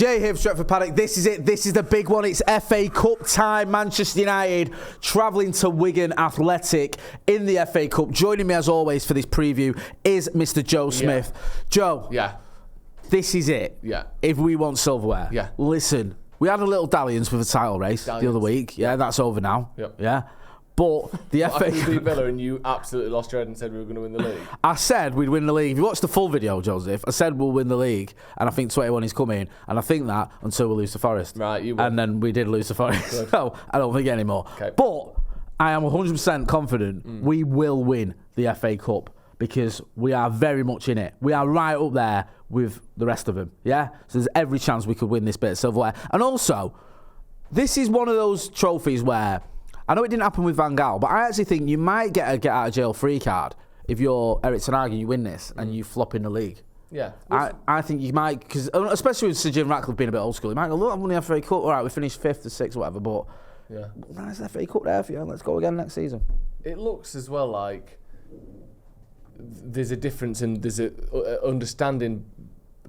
Jay here from Stretford, Paddock. This is it. This is the big one. It's FA Cup time. Manchester United travelling to Wigan Athletic in the FA Cup. Joining me as always for this preview is Mr. Joe Smith. Joe. Yeah. This is it. Yeah. If we want silverware. Yeah. Listen, we had a little dalliance with a title race the other week. Yeah, that's over now. Yep. Yeah. But the FA Cup. Beat Villa and you absolutely lost your head and said we were going to win the league. I said we'd win the league. If you watch the full video, Joseph, I said we'll win the league, and I think 21 is coming, and I think that until we lose to Forest. Right, you win. And then we did lose to Forest. So I don't think anymore. Okay. But I am 100% confident we will win the FA Cup because we are very much in it. We are right up there with the rest of them. Yeah. So there's every chance we could win this bit of silverware. And also, this is one of those trophies where I know it didn't happen with Van Gaal, but I actually think you might get a get out of jail free card if you're Eric Ten Hag and you win this and you flop in the league. Yeah. I think you might, because especially with Sir Jim Ratcliffe being a bit old school, he might go, look, I've won the FA Cup, all right, we finished 5th or 6th or whatever, but there's the FA Cup there for you, let's go again next season. It looks as well like there's a difference and there's a understanding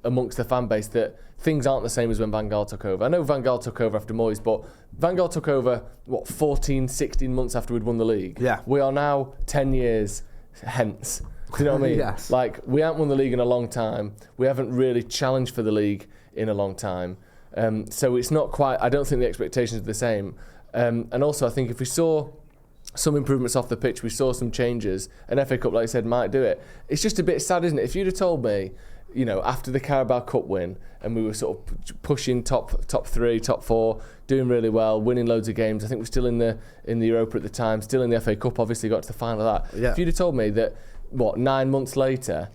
amongst the fan base that things aren't the same as when Van Gaal took over. I know Van Gaal took over after Moyes, but Van Gaal took over, 14, 16 months after we'd won the league? Yeah. We are now 10 years hence. Do you know what I mean? Yes. Like, we haven't won the league in a long time. We haven't really challenged for the league in a long time. So it's not quite, I don't think the expectations are the same. And also, I think if we saw some improvements off the pitch, we saw some changes, an FA Cup, like I said, might do it. It's just a bit sad, isn't it? If you'd have told me, you know, after the Carabao Cup win, and we were sort of pushing top 3, top 4, doing really well, winning loads of games. I think we're still in the Europa at the time, still in the FA Cup. Obviously, got to the final of that. Yeah. If you'd have told me that 9 months later,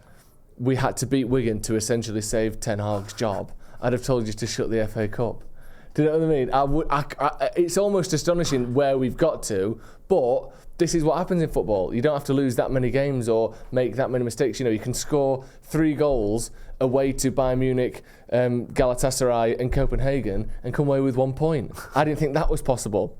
we had to beat Wigan to essentially save Ten Hag's job, I'd have told you to shut the FA Cup. Do you know what I mean? It's almost astonishing where we've got to, but this is what happens in football. You don't have to lose that many games or make that many mistakes. You know, you can score 3 goals away to Bayern Munich, Galatasaray and Copenhagen and come away with 1 point. I didn't think that was possible.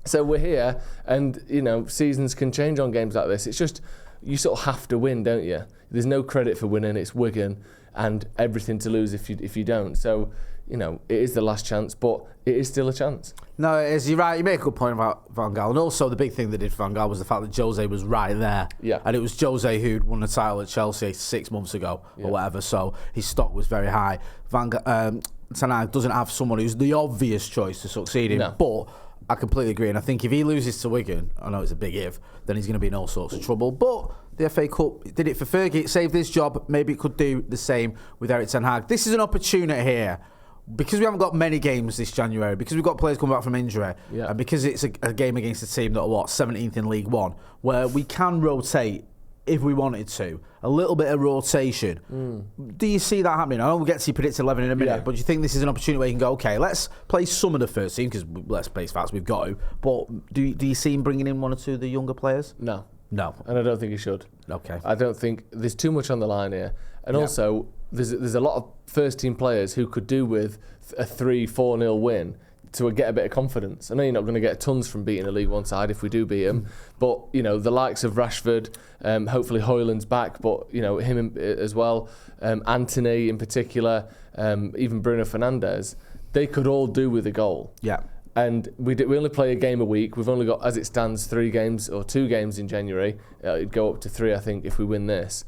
So we're here and, you know, seasons can change on games like this. It's just, you sort of have to win, don't you? There's no credit for winning. It's Wigan and everything to lose if you don't. So, you know, it is the last chance, but it is still a chance. No, it is. You're right. You make a good point about Van Gaal. And also the big thing that did for Van Gaal was the fact that Jose was right there. Yeah. And it was Jose who'd won the title at Chelsea 6 months ago or whatever. So his stock was very high. Ten Hag doesn't have someone who's the obvious choice to succeed him. No. But I completely agree. And I think if he loses to Wigan, I know it's a big if, then he's going to be in all sorts of trouble. But the FA Cup did it for Fergie. It saved his job. Maybe it could do the same with Eric Ten Hag. This is an opportunity here. Because we haven't got many games this January, because we've got players coming back from injury, and because it's a game against a team that are 17th in League One, where we can rotate if we wanted to, a little bit of rotation. Do you see that happening? I know we'll get to your predicted 11 in a minute, but do you think this is an opportunity where you can go, okay, let's play some of the first team, because let's face facts, we've got to, but do you see him bringing in 1 or 2 of the younger players? No. No. And I don't think he should. Okay. I don't think, there's too much on the line here. And also, there's a lot of first-team players who could do with a 3-4-0 win to get a bit of confidence. I know you're not going to get tons from beating a League One side if we do beat them, but, you know, the likes of Rashford, hopefully Højlund's back, but, you know, him as well, Anthony in particular, even Bruno Fernandes, they could all do with a goal. Yeah. And we only play a game a week. We've only got, as it stands, 3 games or 2 games in January. It'd go up to 3, I think, if we win this.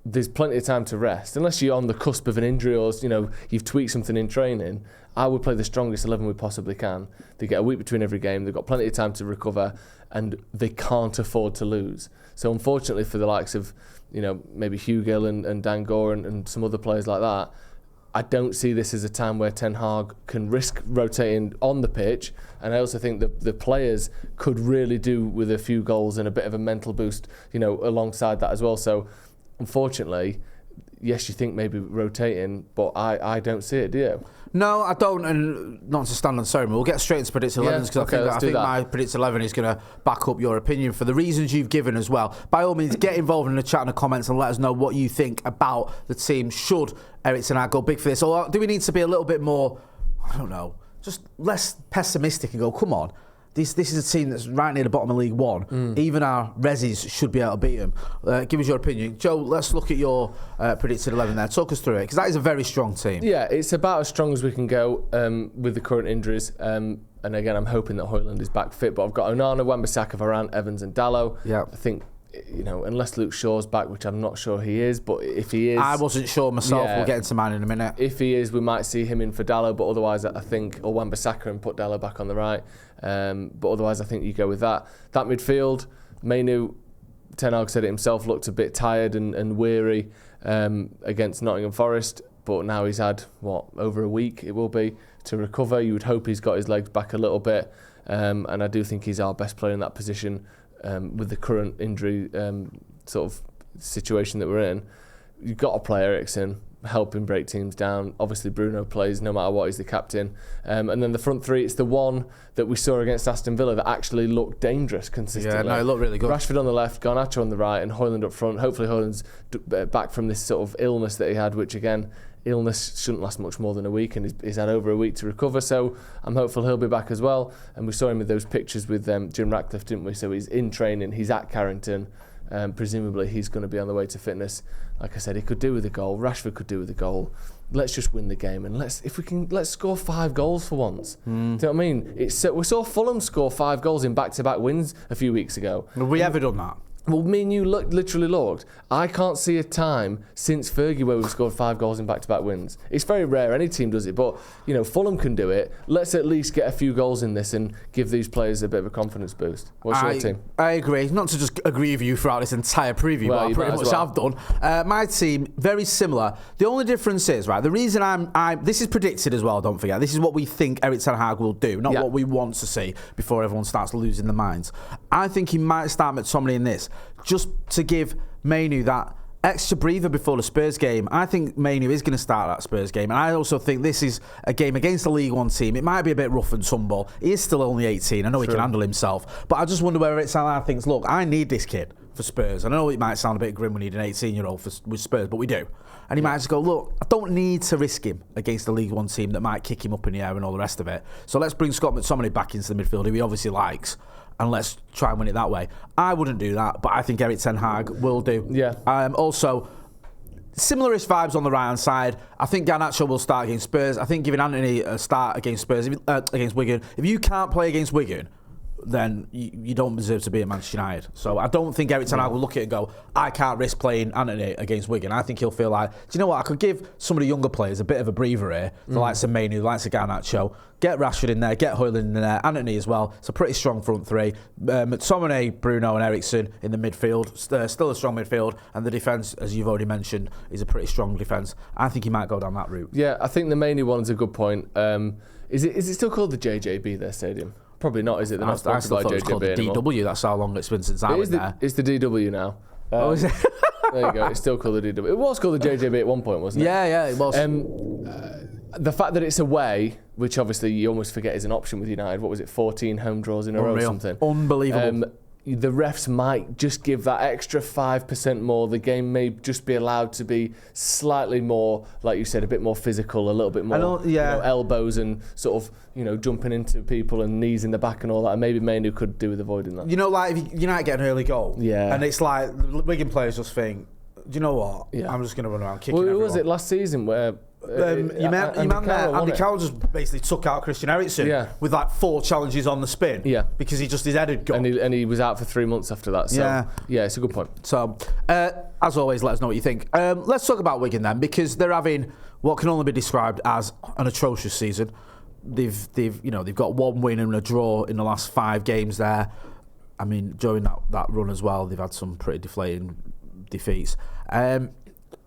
There's plenty of time to rest. Unless you're on the cusp of an injury or, you know, you've tweaked something in training, I would play the strongest 11 we possibly can. They get a week between every game. They've got plenty of time to recover, and they can't afford to lose. So unfortunately for the likes of, you know, maybe Hugill and Dan Gore and some other players like that, I don't see this as a time where Ten Hag can risk rotating on the pitch, and I also think that the players could really do with a few goals and a bit of a mental boost, you know, alongside that as well. So, unfortunately, yes, you think maybe rotating, but I don't see it, do you? No, I don't, and not to stand on ceremony. We'll get straight into predicted 11s because I think my predicted 11 is going to back up your opinion for the reasons you've given as well. By all means, get involved in the chat and the comments and let us know what you think about the team. Should Eric Ten Hag go big for this, or do we need to be a little bit more, I don't know, just less pessimistic and go, come on, This is a team that's right near the bottom of League One. Even our Resis should be able to beat them. Give us your opinion. Joe, let's look at your predicted 11 there. Talk us through it, because that is a very strong team. Yeah, it's about as strong as we can go with the current injuries. And again, I'm hoping that Højlund is back fit. But I've got Onana, Wan-Bissaka, Varane, Evans and Dalot. Yeah. I think, unless Luke Shaw's back, which I'm not sure he is, but if he is... I wasn't sure myself. We'll get into mine in a minute. If he is, we might see him in for Dalot, but otherwise I think, or Wan-Bissaka and put Dalot back on the right. But otherwise I think you go with that. That midfield, Mainoo, Ten Hag said it himself, looked a bit tired and weary against Nottingham Forest, but now he's had, over a week it will be, to recover. You would hope he's got his legs back a little bit, and I do think he's our best player in that position. With the current injury sort of situation that we're in, you've got to play Eriksen, helping break teams down. Obviously Bruno plays no matter what, he's the captain. And then the front three, it's the one that we saw against Aston Villa that actually looked dangerous consistently. Yeah, no, it looked really good. Rashford on the left, Garnacho on the right, and Højlund up front. Hopefully Højlund's back from this sort of illness that he had, which again, illness shouldn't last much more than a week, and he's had over a week to recover, so I'm hopeful he'll be back as well. And we saw him with those pictures with Jim Ratcliffe, didn't we? So he's in training, he's at Carrington, presumably he's going to be on the way to fitness. Like I said, he could do with a goal, Rashford could do with a goal. Let's just win the game, and let's score 5 goals for once. Do you know what I mean? We saw Fulham score 5 goals in back-to-back wins a few weeks ago. Have we ever done that? Well, me and you literally looked. I can't see a time since Fergie where we've scored 5 goals in back-to-back wins. It's very rare. Any team does it, but Fulham can do it. Let's at least get a few goals in this and give these players a bit of a confidence boost. What's your team? I agree. Not to just agree with you throughout this entire preview, but I pretty much have done. My team, very similar. The only difference is, right, the reason this is predicted as well, don't forget. This is what we think Erik ten Hag will do, not what we want to see before everyone starts losing their minds. I think he might start McTominay in this, just to give Mainoo that extra breather before the Spurs game. I think Mainoo is going to start that Spurs game, and I also think this is a game against a League One team. It might be a bit rough and tumble. He is still only 18. I know he can handle himself, but I just wonder whether it's how thinks, look, I need this kid for Spurs. I know it might sound a bit grim when you need an 18-year-old with Spurs, but we do. And he might just go, look, I don't need to risk him against a League One team that might kick him up in the air and all the rest of it. So let's bring Scott McTominay back into the midfield, who he obviously likes, and let's try and win it that way. I wouldn't do that, but I think Erik ten Hag will do. Yeah. Also, similar-ish vibes on the right-hand side. I think Garnacho will start against Spurs. I think giving Anthony a start against Spurs, against Wigan. If you can't play against Wigan, then you don't deserve to be at Manchester United. So I don't think Erik ten Hag will look at it and go, I can't risk playing Anthony against Wigan. I think he'll feel like, do you know what, I could give some of the younger players a bit of a breather here, the likes of Mainoo, the likes of Garnacho, get Rashford in there, get Højlund in there, Anthony as well. It's a pretty strong front three. McTominay, Bruno and Eriksen in the midfield, still a strong midfield, and the defence, as you've already mentioned, is a pretty strong defence. I think he might go down that route. Yeah, I think the Mainoo one's a good point. Is it still called the JJB, their stadium? Probably not, is it? They're not sponsored by JJB it was called the anymore. DW. That's how long it's been since I went there. It's the DW now. Is it? There you go. It's still called the DW. It was called the JJB at one point, wasn't it? Yeah, it was. The fact that it's away, which obviously you almost forget is an option with United. What was it? 14 home draws in a row or something. Unbelievable. The refs might just give that extra 5% more. The game may just be allowed to be slightly more, like you said, a bit more physical, a little bit more elbows and sort of, jumping into people and knees in the back and all that. And maybe Mainoo could do with avoiding that. Like if United get an early goal, and it's like the Wigan players just think, do you know what? Yeah. I'm just going to run around kicking everyone. Who was it last season where... Andy Carroll just basically took out Christian Eriksen with like 4 challenges on the spin because his head had gone. And he was out for 3 months after that. So, it's a good point. So, as always, let us know what you think. Let's talk about Wigan then, because they're having what can only be described as an atrocious season. They've got 1 win and a draw in the last 5 games there. I mean, during that run as well, they've had some pretty deflating defeats.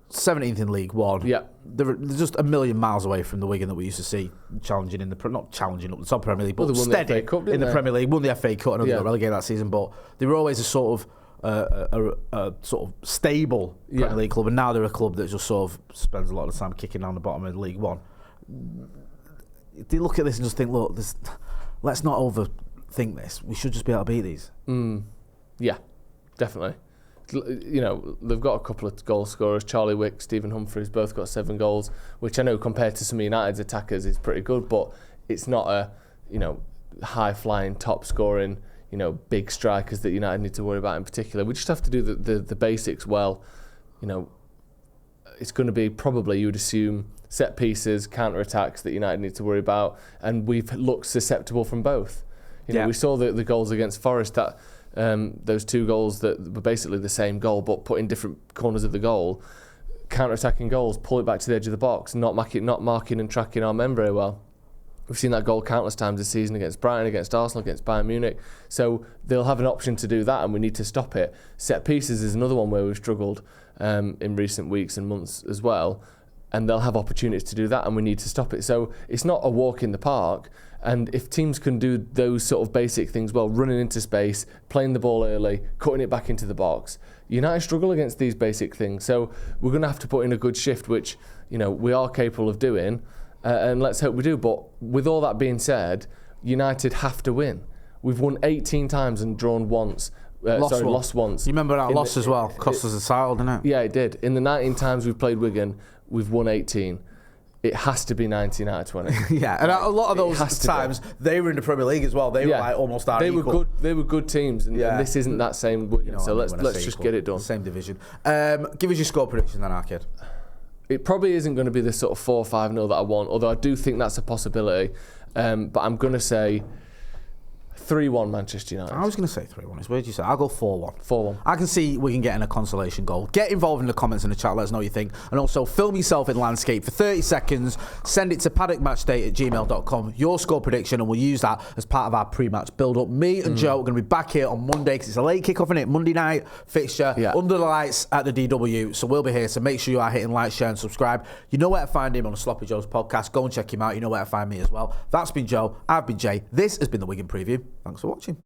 17th in League One. Yeah, they're just a million miles away from the Wigan that we used to see challenging not challenging up the top Premier League, but steady in the Premier League. Won the FA Cup. I know they got relegated that season, but they were always a sort of stable Premier League club, and now they're a club that just sort of spends a lot of time kicking down the bottom of League One. They look at this and just think, look, let's not overthink this. We should just be able to beat these. Yeah, definitely. They've got a couple of goal scorers. Charlie Wick, Stephen Humphreys, both got 7 goals, which I know compared to some of United's attackers is pretty good, but it's not high-flying, top-scoring, big strikers that United need to worry about in particular. We just have to do the basics well. It's going to be probably, you would assume, set pieces, counter-attacks that United need to worry about, and we've looked susceptible from both. We saw the goals against Forest, that those 2 goals that were basically the same goal but put in different corners of the goal. Counter-attacking goals, pull it back to the edge of the box, not marking and tracking our men very well. We've seen that goal countless times this season against Brighton, against Arsenal, against Bayern Munich. So they'll have an option to do that, and we need to stop it. Set pieces is another one where we've struggled in recent weeks and months as well, and they'll have opportunities to do that, and we need to stop it. So it's not a walk in the park, and if teams can do those sort of basic things well, running into space, playing the ball early, cutting it back into the box, United struggle against these basic things. So we're going to have to put in a good shift, which we are capable of doing. And let's hope we do. But with all that being said, United have to win. We've won 18 times and drawn once. Lost once. You remember that loss as well? Cost us the title, didn't it? Yeah, it did. In the 19 times we've played Wigan, we've won 18. It has to be 19 out of 20. Yeah, and a lot of those times, they were in the Premier League as well. They were like almost our equal. They were good teams, and this isn't that same Wigan. So let's just get it done. Same division. Give us your score prediction then, Arkid. It probably isn't going to be the sort of 4-5-0 that I want, although I do think that's a possibility. But I'm going to say 3-1 Manchester United. I was going to say 3-1. Where did you say? I'll go 4-1. 4-1. I can see we can get in a consolation goal. Get involved in the comments in the chat. Let us know what you think. And also film yourself in landscape for 30 seconds. Send it to paddockmatchday@gmail.com. Your score prediction, and we'll use that as part of our pre-match build-up. Me and Joe are going to be back here on Monday because it's a late kick-off, isn't it? Monday night fixture under the lights at the DW. So we'll be here. So make sure you are hitting like, share, and subscribe. You know where to find him on the Sloppy Joe's podcast. Go and check him out. You know where to find me as well. That's been Joe. I've been Jay. This has been the Wigan Preview. Thanks for watching.